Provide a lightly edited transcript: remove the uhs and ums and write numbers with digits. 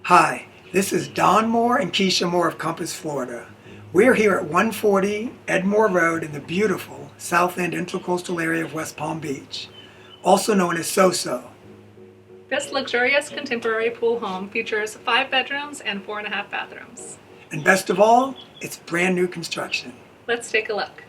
Hi, this is Don Moore and Keisha Moore of Compass, Florida. We're here at 140 Edmore Road in the beautiful South End Intracoastal area of West Palm Beach, also known as So-So. This luxurious contemporary pool home features 5 bedrooms and 4.5 bathrooms. And best of all, it's brand new construction. Let's take a look.